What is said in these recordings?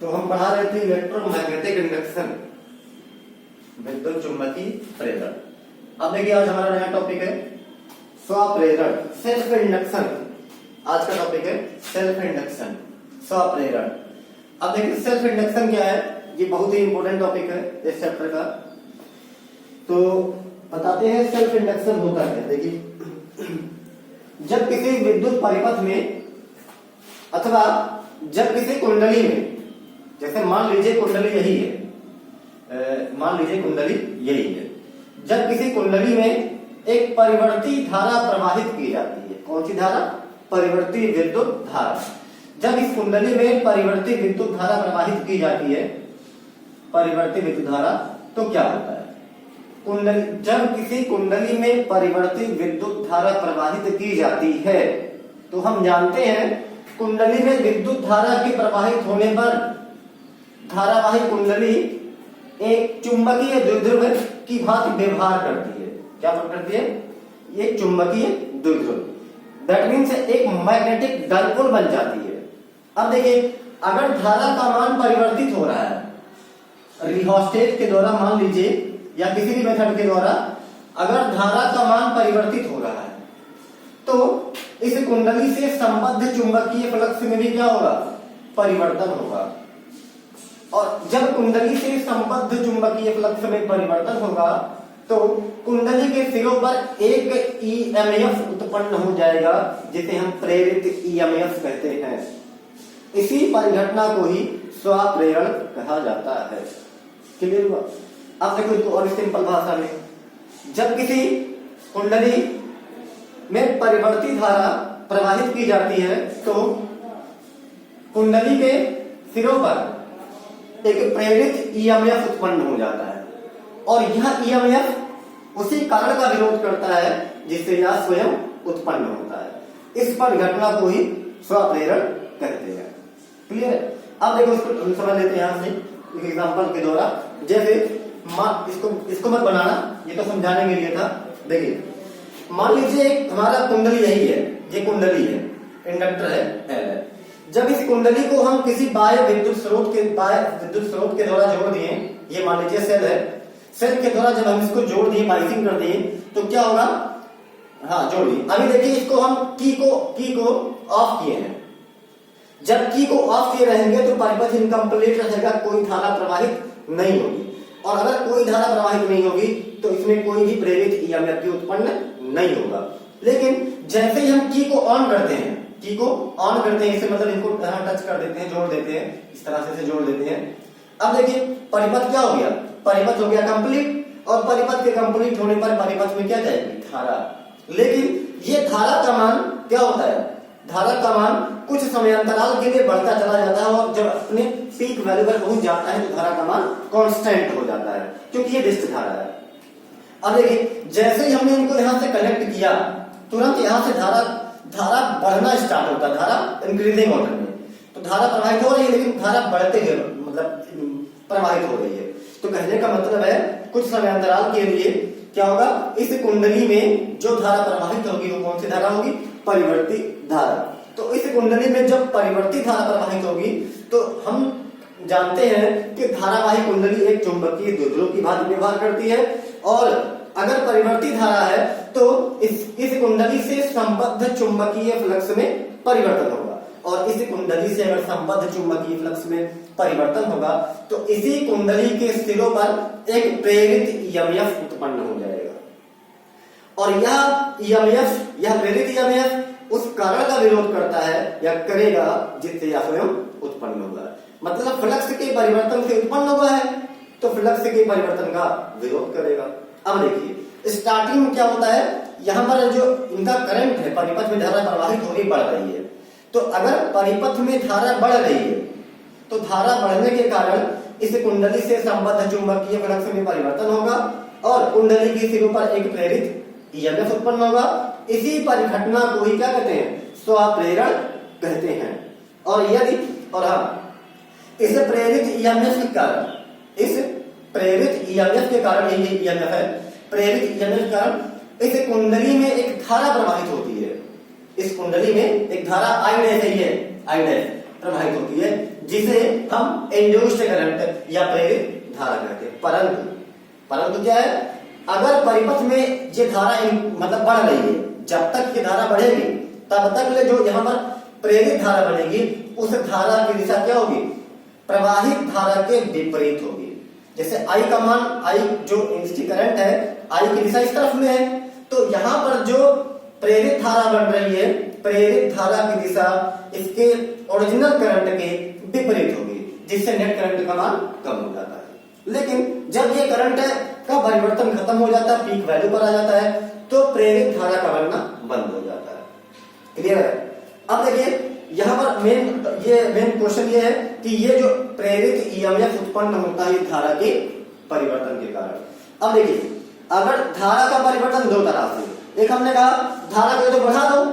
तो हम पढ़ा रहे थे इलेक्ट्रोमैग्नेटिक इंडक्शन, विद्युत चुंबकीय प्रेरण। अब देखिए आज हमारा नया टॉपिक है स्वप्रेरण, सेल्फ इंडक्शन। आज का टॉपिक है सेल्फ इंडक्शन, स्वप्रेरण। अब देखिए सेल्फ इंडक्शन क्या है, ये बहुत ही इंपॉर्टेंट टॉपिक है इस चैप्टर का। तो बताते हैं सेल्फ इंडक्शन होता है। देखिए जब किसी विद्युत परिपथ में अथवा जब किसी कुंडली में, जैसे मान लीजिए कुंडली यही है, मान लीजिए कुंडली यही है, जब किसी कुंडली में एक परिवर्ती धारा प्रवाहित की जाती है। कौन सी धारा? परिवर्ती विद्युत धारा। जब इस कुंडली में परिवर्ती विद्युत धारा प्रवाहित की जाती है, परिवर्ती विद्युत धारा, तो क्या होता है? कुंडली, जब किसी कुंडली में परिवर्ती विद्युत धारा प्रवाहित की जाती है तो हम जानते हैं कुंडली में विद्युत धारा के प्रवाहित होने पर धारावाही कुंडली एक चुंबकीय द्विध्रुव की भांति व्यवहार करती है। क्या करती है? ये चुंबकीय द्विध्रुव, दैट मीन्स एक मैग्नेटिक डाइपोल बन जाती है। अब देखिए अगर धारा का मान परिवर्तित हो रहा है रिहोस्टेट के द्वारा, मान लीजिए या किसी भी मेथड के द्वारा, अगर धारा का मान परिवर्तित हो रहा है तो इस कुंडली से संबद्ध चुंबकीय फ्लक्स में भी क्या होगा? परिवर्तन होगा। और जब कुंडली से संबद्ध चुंबकीय फ्लक्स में परिवर्तन होगा तो कुंडली के सिरों पर एक ईएमएफ उत्पन्न हो जाएगा, जिसे हम प्रेरित ईएमएफ कहते हैं। इसी परिघटना को ही स्वप्रेरण कहा जाता है। क्लियर हुआ? अब देखो इसको और सिंपल भाषा में, जब किसी कुंडली में परिवर्ती धारा प्रवाहित की जाती है तो कुंडली के सिरों पर एक प्रेरित ईएमएफ उत्पन्न हो जाता है और यह ईएमएफ उसी कारण का विरोध करता है जिससे यह स्वयं उत्पन्न होता है। इस परिघटना को ही स्वप्रेरण कहते हैं। क्लियर है? अब देखो इसको समझ लेते हैं यहां से एक एग्जांपल के द्वारा। जैसे इसको मत बनाना, ये तो समझाने के लिए था। देखिए मान लीजिए हमारा कुंडली यही है, ये कुंडली है, इंडक्टर है L। जब इस कुंडली को हम किसी बाह्य विद्युत स्रोत के द्वारा जोड़ दिए, ये मान लीजिए सेल है, सेल के द्वारा जब हम इसको जोड़ दिए, बाइसिंग कर दिए, तो क्या होगा? हाँ जोड़ दिए। अभी देखिए इसको हम की को ऑफ किए हैं। जब की को ऑफ किए रहेंगे तो परिपथ इनकम्प्लीट रहेगा, कोई धारा प्रवाहित नहीं होगी। और अगर कोई धारा प्रवाहित नहीं होगी तो इसमें कोई भी प्रेरित ईएमएफ भी उत्पन्न नहीं होगा। लेकिन जैसे ही हम की को ऑन करते हैं, की को ऑन करते हैं, इससे मतलब इनको टच कर देते हैं, जोड़ देते हैं, इस तरह से जोड़ देते हैं। अब देखिए परिपथ क्या हो गया? परिपथ हो गया कंप्लीट, और परिपथ के कंप्लीट होने पर परिपथ में क्या जाएगी? धारा। लेकिन ये धारा का मान क्या होता है? धारा का मान कुछ समयांतराल के लिए बढ़ता चला जाता है और जब अपने पीक वैल्यू पर पहुंच जाता है तो धारा का मान कांस्टेंट हो जाता है, क्योंकि ये डिस्ट धारा है। अब देखिए जैसे ही हमने इनको यहां से कनेक्ट किया, तुरंत यहां से धारा बढ़ना स्टार्ट होता है, धारा इंक्रीजिंग ऑर्डर में। तो धारा प्रवाहित हो रही है लेकिन धारा बढ़ते हुए मतलब प्रवाहित हो रही है। तो कहने का मतलब है कुछ समयांतराल के लिए क्या होगा? इस कुंडली में जो धारा प्रवाहित होगी वो कौन सी धारा होगी? परिवर्ती धारा। तो इस कुंडली में जब परिवर्ती धारा प्रवाहित होगी तो हम जानते हैं कि धारावाही कुंडली एक चुंबकीय द्विध्रुव की भांति व्यवहार करती है, और अगर परिवर्ती धारा है तो इस कुंडली से संबद्ध चुंबकीय फ्लक्स में परिवर्तन होगा, और इस कुंडली से अगर संबद्ध चुंबकीय फ्लक्स में परिवर्तन होगा तो इसी कुंडली के सिरों पर एक प्रेरित ईएमएफ उत्पन्न हो जाएगा, और यह प्रेरित ईएमएफ उस कारण का विरोध करता है या करेगा जिससे यह स्वयं उत्पन्न होगा। मतलब फ्लक्स के परिवर्तन से उत्पन्न हुआ है तो फ्लक्स के परिवर्तन का विरोध करेगा। अब देखिए स्टार्टिंग में क्या होता है, यहाँ पर जो इनका करंट है, परिपथ में धारा प्रवाहित हो रही, बढ़ रही है। तो अगर परिपथ में धारा बढ़ रही है तो धारा बढ़ने के कारण इस कुंडली से संबद्ध चुंबकीय फ्लक्स में परिवर्तन होगा और कुंडली के सिरों पर एक प्रेरित ईएमएफ उत्पन्न होगा। इसी परिघटना को ही क्या कहते हैं? स्वप्रेरण कहते हैं। और इस प्रेरित ईएमएफ के कारण, इस प्रेरित ईएमएफ के कारण, ये ईएमएफ है, प्रेरित ईएमएफ के कारण इस कुंडली में एक धारा प्रवाहित होती है। इस कुंडली में एक धारा आई डैश है, ये आई डैश, प्रवाहित होती है, जिसे हम इंड्यूस्ड करंट या प्रेरित धारा कहते हैं। परंतु क्या है, अगर परिपथ में ये धारा मतलब बढ़ रही है, जब तक ये धारा बढ़ेगी तब तक जो यहाँ पर प्रेरित धारा बनेगी, उस धारा की दिशा क्या होगी, प्रवाहित धारा के विपरीत होगी। जैसे I का मान, I जो इंडक्टिव करंट है, I की दिशा इस तरफ में है, तो यहाँ पर जो प्रेरित धारा बन रही है, प्रेरित धारा की दिशा इसके ओरिजिनल करंट के विपरीत होगी, जिससे नेट करंट का मान कम हो जाता है। लेकिन जब ये करंट का परिवर्तन खत्म हो जाता है, पीक वैल्यू पर आ जाता है, तो प्रेरित धारा का बनना बंद हो जाता है। क्लियर है? अब देखिए यहाँ पर मेन क्वेश्चन ये है कि ये जो प्रेरित ईएमएफ उत्पन्न होता है धारा के परिवर्तन के कारण। अब देखिए, अगर धारा का परिवर्तन दो तरह से, एक हमने कहा धारा को तो बढ़ा दो,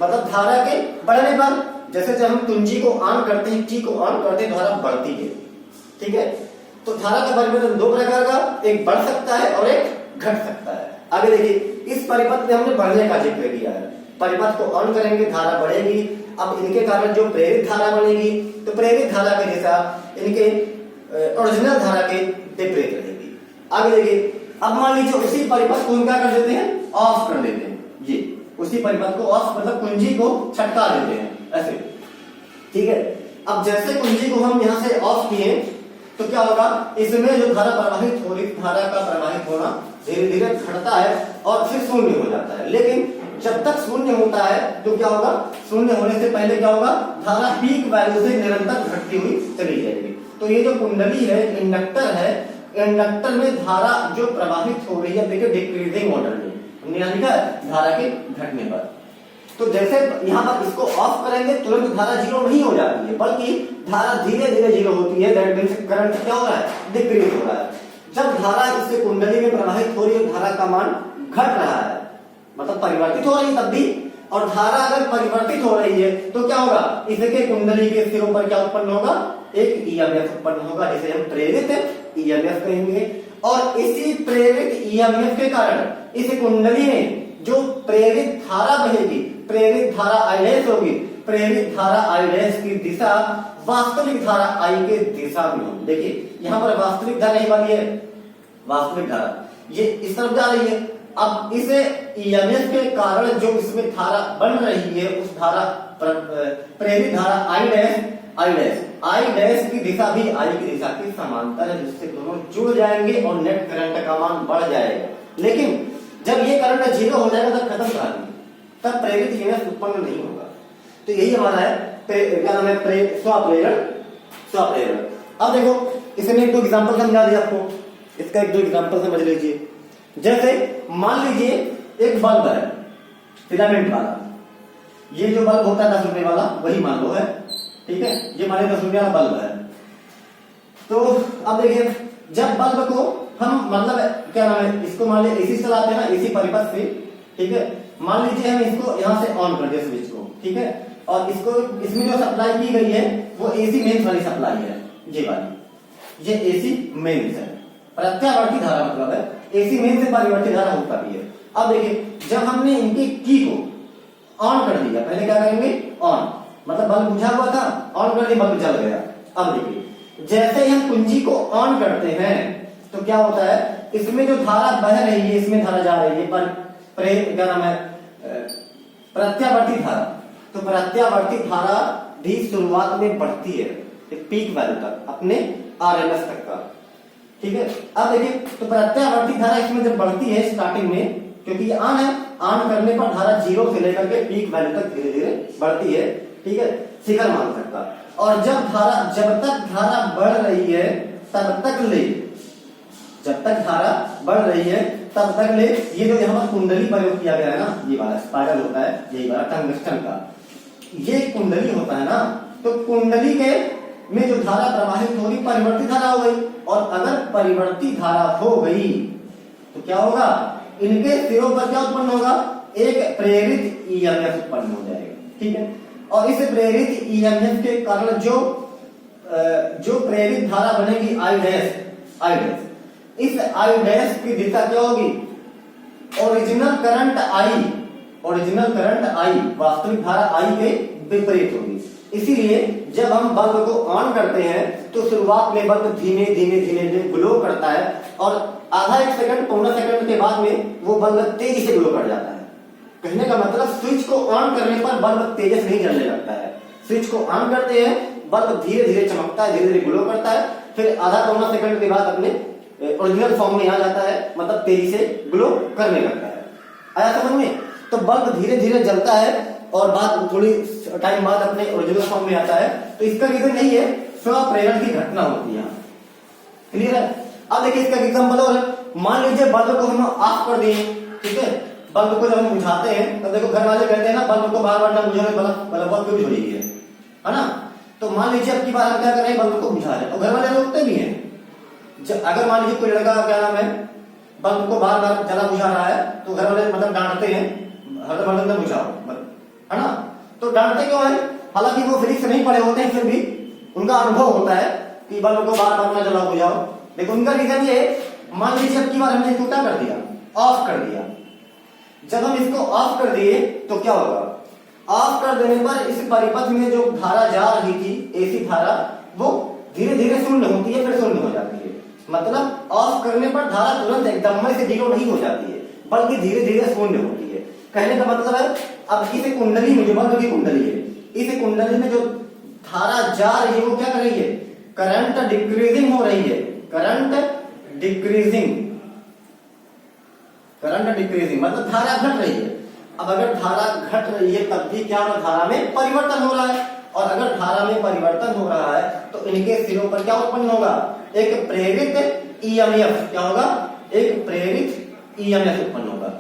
मतलब धारा के बढ़ने पर, जैसे जब हम कुंजी को ऑन करते हैं, की को ऑन करते हैं, धारा बढ़ती है, ठीक है। तो धारा का परिवर्तन दो प्रकार का, एक बढ़ सकता है और एक घट सकता है। आगे देखिए, इस परिपथ में हमने बढ़ने का जिक्र किया है, परिपथ को ऑन करेंगे धारा बढ़ेगी। अब इनके कारण जो प्रेरित धारा बनेगी, तो प्रेरित धारा की दिशा इनके ओरिजिनल धारा के विपरीत रहेगी। आगे देखिए, अब मान लीजिए उसी परिपथ को हम क्या कर देते हैं, ऑफ कर देते हैं, ये उसी परिपथ को ऑफ मतलब कुंजी को छटका देते हैं ऐसे, ठीक है। अब जैसे कुंजी को हम यहाँ से ऑफ किए, तो क्या होगा, इसमें जो धारा प्रवाहित हो रही, धारा का प्रवाहित होना धीरे धीरे घटता है और फिर शून्य हो जाता है। लेकिन जब तक शून्य होता है तो क्या होगा, शून्य होने से पहले क्या होगा, धारा पीक वैल्यू से निरंतर घटती हुई चली जाएगी। तो ये जो कुंडली है, इंडक्टर है, इंडक्टर में धारा जो प्रवाहित हो रही है, देखिए डिक्रीजिंग ऑर्डर में, हमने लिखा है धारा के घटने पर। तो जैसे यहाँ पर इसको ऑफ करेंगे, तुरंत धारा जीरो नहीं हो जाती है, बल्कि धारा धीरे धीरे जीरो होती है। दैट मींस करंट क्या हो रहा है, डिक्रीज हो रहा है। जब धारा इससे कुंडली में प्रवाहित हो रही है, धारा का मान घट रहा है, मतलब परिवर्तित हो रही है तब भी, और धारा अगर परिवर्तित हो रही है तो क्या होगा, इसके कुंडली के सिरों पर क्या उत्पन्न होगा, एक ईएमएफ उत्पन्न होगा, जिसे हम प्रेरित ईएमएफ कहेंगे। और इसी प्रेरित ईएमएफ के कारण इस कुंडली में जो प्रेरित धारा बहेगी, प्रेरित धारा I डैश होगी, प्रेरित धारा I डैश की दिशा वास्तविक धारा I के दिशा में होगी। देखिए यहाँ पर वास्तविक धारा ही वाली है, वास्तविक धारा ये इस तरफ जा रही है। अब इस ईएमएफ के कारण जो इसमें धारा बन रही है, उस धारा प्रेरित धारा I डैश की दिशा भी I की दिशा के समांतर है, जिससे दोनों जुड़ जाएंगे और नेट करंट का मान बढ़ जाएगा। लेकिन जब ये करंट जीरो हो जाएगा तब खत्म करा देंगे, तब प्रेरित ईएमएफ उत्पन्न नहीं होगा। तो यही हमारा है क्या नाम है, स्वप्रेरण। अब देखो इसमें एक दो एग्जांपल समझा दिया आपको, इसका एक दो एग्जांपल समझ लीजिए। जैसे मान लीजिए एक बल्ब है फिलामेंट वाला, ये जो बल्ब होता है 10 रुपए वाला, वही मान लो है, ठीक है, ये मान लो 10 रुपए वाला बल्ब है। तो अब देखिए, जब बल्ब को हम मतलब क्या नाम है, इसको मान लीजिए एसी चलाते हैं ना, एसी परिपथ से, ठीक है, मान लीजिए हम इसको यहाँ से ऑन कर दिया स्विच को, ठीक है, और इसको इसमें जो सप्लाई की गई है वो एसी मेन्स वाली सप्लाई है, ये वाली, ये एसी मेन्स है, प्रत्यावर्ती धारा मतलब है, एसी मेन से परिवर्तित धारा होता भी है। अब देखिए, जब हमने इनकी की को ऑन कर दिया, पहले क्या करेंगे, ऑन मतलब बल्ब बुझा हुआ था, ऑन कर दिया, बल्ब जल गया। अब देखिए, जैसे हम कुंजी को ऑन करते हैं तो क्या होता है, इसमें जो धारा बह रही है, इसमें धारा जा रही है, पर क्या नाम है, प्रत्यावर्ती धारा। तो प्रत्यावर्ती धारा भी शुरुआत में बढ़ती है पीक वैल्यू तक, अपने आरएमएस तक का, ठीक है। अब देखिए, तो प्रत्यावर्ती धारा इसमें जब बढ़ती है स्टार्टिंग में, क्योंकि ये ऑन है, ऑन करने पर धारा जीरो से लेकर के पीक वैल्यू तक धीरे धीरे बढ़ती है, ठीक है, शिखर मान सकता। और जब तक धारा बढ़ रही है तब तक ले, जब तक धारा बढ़ रही है तब तक ले, ये जो यहाँ पर कुंडली प्रयोग किया गया है ना, ये वाला स्पाइरल होता है, यही वाला टंगस्टन का, ये कुंडली होता है ना, तो कुंडली के में जो धारा प्रवाहित हो रही, परिवर्तित धारा हो गई। और अगर परिवर्तित धारा हो गई तो क्या होगा, इनके सिरों पर क्या उत्पन्न होगा, एक प्रेरित ईएमएफ उत्पन्न हो जाएगा, ठीक है। और इस प्रेरित ईएमएफ के कारण जो प्रेरित धारा बनेगी I डैश, इस I डैश की दिशा क्या होगी, ओरिजिनल करंट I, वास्तविक धारा I के विपरीत होगी। इसीलिए जब हम बल्ब को ऑन करते हैं तो शुरुआत में बल्ब धीमे धीमे धीमे धीमे ग्लो करता है और आधा एक सेकंड पौना सेकंड के बाद में वो बल्ब तेजी से ग्लो कर जाता है। कहने का मतलब स्विच को ऑन करने पर बल्ब तेजी से नहीं जलने लगता है। स्विच को ऑन करते हैं, बल्ब धीरे धीरे चमकता है, धीरे धीरे ग्लो करता है, फिर आधा पौना सेकंड के बाद अपने ओरिजिनल फॉर्म में आ जाता है, मतलब तेजी से ग्लो करने लगता है। आया समझ में? तो बल्ब धीरे धीरे जलता है और बाद थोड़ी टाइम बाद अपने ओरिजिनल फॉर्म में आता है। तो इसका रीजन नहीं है, स्वप्रेरण की घटना होती है। क्लियर है? अब देखिए इसका एग्जांपल और मान लीजिए बल्ब को हम ऑफ कर दिए, ठीक है, बल्ब को जब हम बुझाते हैं तब देखो घर वाले कहते हैं ना बल्ब को बार बार ना बुझाने, बल्ब क्यों बुझाइए, है ना? तो मान लीजिए अब की बार हम क्या कर रहे हैं, बल्ब को बुझा रहे हैं, और घर वाले रोकते भी हैं। अगर मान लीजिए कोई लड़का क्या नाम है बल्ब को बार बार जला बुझा रहा है तो घर वाले मतलब डांटते हैं, हरदम न बुझाओ, है ना? तो डांटते क्यों है? हालांकि वो फिजिक्स नहीं पढ़े होते हैं, फिर भी उनका अनुभव होता है कि बल्ब को बार बार न जलाओ बुझाओ। लेकिन उनका रीजन ये, मान लीजिए अब की बार हमने इसको क्या कर दिया, ऑफ कर दिया। जब हम इसको ऑफ कर दिए तो क्या होगा, ऑफ कर देने पर इस परिपथ में जो धारा जा रही थी, एसी धारा, वो धीरे धीरे शून्य होती है, फिर शून्य हो जाती है। मतलब ऑफ करने पर धारा तुरंत एकदम से जीरो नहीं हो जाती है, बल्कि धीरे धीरे शून्य होती है। कहने का मतलब है अब इस कुंडली में, जो बल्ब की कुंडली है, इस कुंडली में जो धारा जा रही है वो क्या कर रही है, करंट डिक्रीजिंग हो रही है, करंट डिक्रीजिंग, करंट डिक्रीजिंग मतलब धारा घट रही है। अब अगर धारा घट रही है तब भी क्या होगा, धारा में परिवर्तन हो रहा है, और अगर धारा में परिवर्तन हो रहा है तो इनके सिरों पर क्या उत्पन्न होगा, एक प्रेरित ईएमएफ, क्या होगा, एक प्रेरित ईएमएफ उत्पन्न होगा।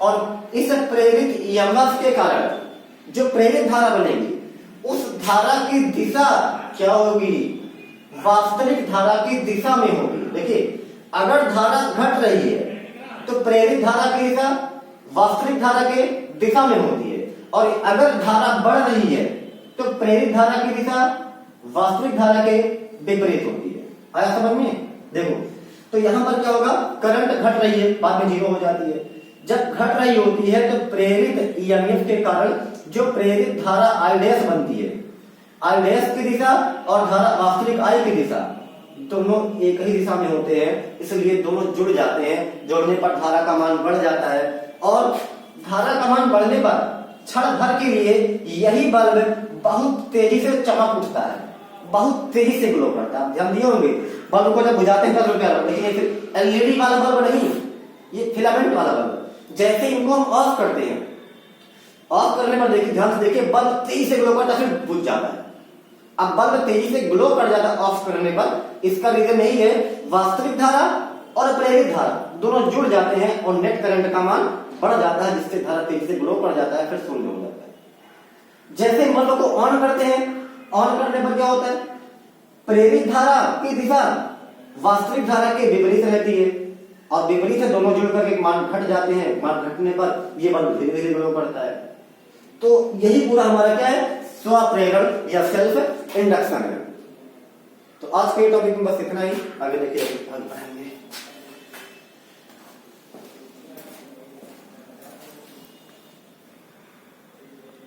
और इस प्रेरित ईएमएफ के कारण जो प्रेरित धारा बनेगी उस धारा की दिशा क्या होगी, वास्तविक धारा की दिशा में होगी। देखिए अगर धारा घट रही है तो प्रेरित धारा की दिशा वास्तविक धारा के दिशा में होती है, और अगर धारा बढ़ रही है तो प्रेरित धारा की दिशा वास्तविक धारा के विपरीत होती है। आया समझ में? देखो तो यहां पर क्या होगा, करंट घट रही है, बाद में जीरो हो जाती है। जब घट रही होती है तो प्रेरित ईएमएफ के कारण जो प्रेरित धारा आई डैश बनती है, आई डैश की दिशा और धारा वास्तविक आई की दिशा दोनों एक ही दिशा में होते हैं, इसलिए दोनों जुड़ जाते हैं। जुड़ने पर धारा का मान बढ़ जाता है, और धारा का मान बढ़ने पर क्षण भर के लिए यही बल्ब बहुत तेजी से चमक उठता है, बहुत तेजी से ग्लो करता है। ध्यान दिए होंगे बल्ब को जब बुझाते हैं 10 रुपया, लेकिन ये एलईडी वाला बल्ब नहीं, ये फिलामेंट वाला बल्ब। जैसे इनको हम ऑफ करते हैं, ऑफ करने पर देखिए, ध्यान से देखिए, बल्ब तेजी से ग्लो करता है, फिर बुझ जाता है। अब बल्ब तेजी से ग्लो कर जाता है ऑफ करने पर, इसका रीजन यही है, वास्तविक धारा और प्रेरित धारा दोनों जुड़ जाते हैं और नेट करंट का मान बढ़ जाता है, जिससे धारा तेजी से ग्लो कर जाता है, फिर शून्य हो जाता है। जैसे बल्ब को ऑन करते हैं, ऑन करने पर क्या होता है, प्रेरित धारा की दिशा वास्तविक धारा के विपरीत रहती है, और विपरीत से दोनों जुड़कर एक मान घट जाते हैं। मान घटने पर ये बल्ब धीरे धीरे ग्लो करता है। तो यही पूरा हमारा क्या है, स्वप्रेरण या सेल्फ इंडक्शन है। तो आज के टॉपिक में बस इतना ही, आगे देखिए बढ़ाएंगे।